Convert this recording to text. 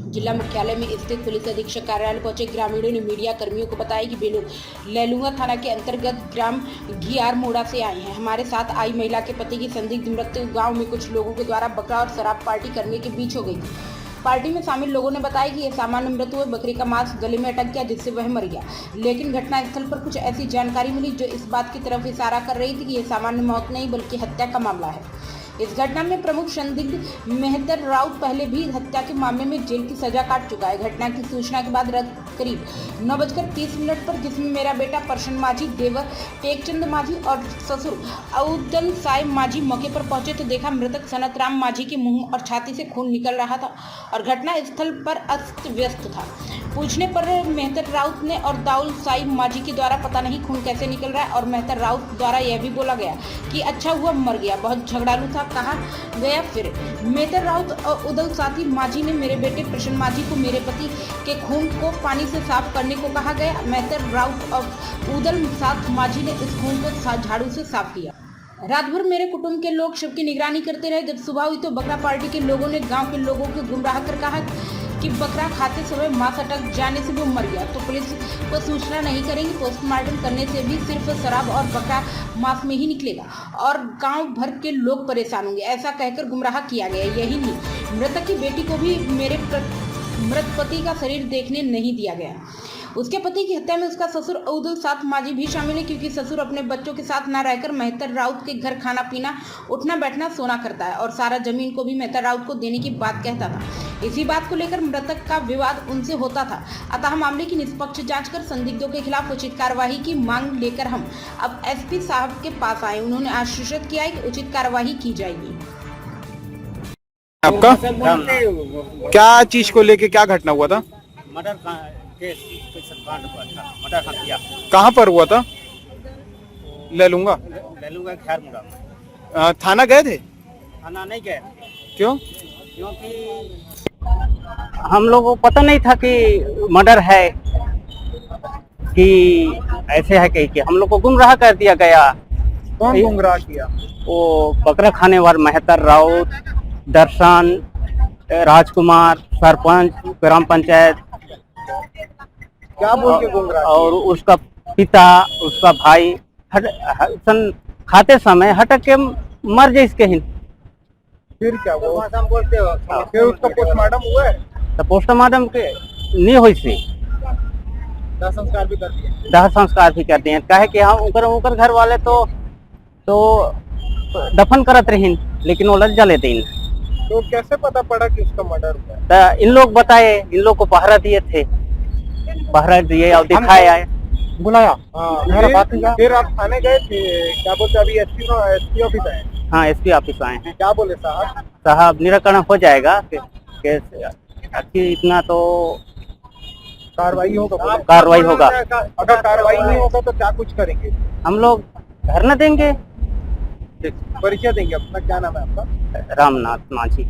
जिला मुख्यालय में स्थित पुलिस अधीक्षक कार्यालय पहुंचे ग्रामीणों ने मीडिया कर्मियों को बताया कि वे लोग लैलूंगा थाना के अंतर्गत ग्राम घियार मोड़ा से आए हैं। हमारे साथ आई महिला के पति की संदिग्ध मृत्यु गांव में कुछ लोगों के द्वारा बकरा और शराब पार्टी करने के बीच हो गई थी। पार्टी में शामिल लोगों ने बताया कि यह सामान्य मृत्यु हुए बकरी का मांस गले में अटक गया, जिससे वह मर गया। लेकिन घटनास्थल पर कुछ ऐसी जानकारी मिली जो इस बात की तरफ इशारा कर रही थी कि यह सामान्य मौत नहीं बल्कि हत्या का मामला है। इस घटना में प्रमुख संदिग्ध मेहतर राउत पहले भी हत्या के मामले में जेल की सजा काट चुका है। घटना की सूचना के बाद रात करीब 9:30 पर जिसमें मेरा बेटा प्रसन्न माझी, देवर टेकचंद माझी और ससुर औदल साय माझी मौके पर पहुंचे तो देखा मृतक सनत राम माझी के मुंह और छाती से खून निकल रहा था और घटना स्थल पर अस्त व्यस्त था। पूछने पर मेहतर राउत ने और दाउल साई माझी के द्वारा पता नहीं खून कैसे निकल रहा है और मेहतर राउत द्वारा यह भी बोला गया कि अच्छा हुआ मर गया, बहुत झगड़ालू था, कहा गया। फिर मेहतर राउत और उदल साथी माझी ने मेरे बेटे प्रसन्न माझी को मेरे पति के खून को पानी से साफ करने को कहा गया। मेहतर राउत और उदल साथ माझी ने इस खून को झाड़ू से साफ किया। रात भर मेरे कुटुंब के लोग शव की निगरानी करते रहे। जब सुबह हुई तो बकरा पार्टी के लोगों ने गांव के लोगों को गुमराह कर कहा कि बकरा खाते समय मांस अटक जाने से वो मर गया, तो पुलिस को सूचना नहीं करेंगे। पोस्टमार्टम करने से भी सिर्फ शराब और बकरा मांस में ही निकलेगा और गांव भर के लोग परेशान होंगे, ऐसा कहकर गुमराह किया गया। यही नहीं, मृतक की बेटी को भी मेरे मृत पति का शरीर देखने नहीं दिया गया। उसके पति की हत्या में उसका ससुर उदल साथ माझी भी शामिल है, क्योंकि ससुर अपने बच्चों के साथ न रहकर मेहतर राउत के घर खाना पीना, उठना बैठना सोना करता है और सारा जमीन को भी मेहतर राउत को देने की बात कहता था। इसी बात को लेकर मृतक का विवाद उनसे होता था। अतः मामले की निष्पक्ष जांच कर संदिग्धों के खिलाफ उचित कार्यवाही की मांग लेकर हम अब एसपी साहब के पास आए। उन्होंने आश्वासित किया है कि उचित कार्यवाही की जाएगी। आपका क्या चीज को लेके क्या घटना हुआ था? मर्डर केस कांड हुआ था, मर्डर हत्या। कहाँ पर हुआ था? ले लूंगा खैर मुड़ा। थाना गए थे? थाना नहीं गए। क्यों? क्योंकि हम लोगों को पता नहीं था कि मर्डर है कि ऐसे है कहीं के, हम लोग को गुमराह कर दिया गया। कौन गुमराह किया? वो बकरा खाने वाले मेहतर राउत, दर्शन, राजकुमार, सरपंच, ग्राम पंचायत, क्या बोल के गुमराह? और उसका पिता, उसका भाई खाते समय हटक के मर जाए इसके ही। फिर क्या हुआ? फिर उसका पोस्टमार्टम हुआ है? तो पोस्टमार्टम के नहीं हुई सी, दाह संस्कार भी कर दिए। दाह संस्कार भी करते हैं। कहे कि हम उनकर घर वाले तो दफन करत रही, लेकिन वो लज्जा लेते इन। तो कैसे पता पड़ा कि उसका मर्डर हुआ? तो इन लोग बताए, इन लोग को पहरा दिए थे, पहरा दिए और दिखाए आए, बुलाया। फिर आप थाने गए थे? क्या बोलते अभी एसपी ऑफिस आए? हाँ, एसपी ऑफिस आए हैं। क्या बोले साहब? साहब निराकरण हो जाएगा कि इतना तो कार्रवाई होगा। कार्रवाई होगा। अगर कार्रवाई नहीं होगा तो क्या कुछ करेंगे? हम लोग धरना देंगे। परिचय देंगे अपना। क्या नाम है आपका? रामनाथ माझी।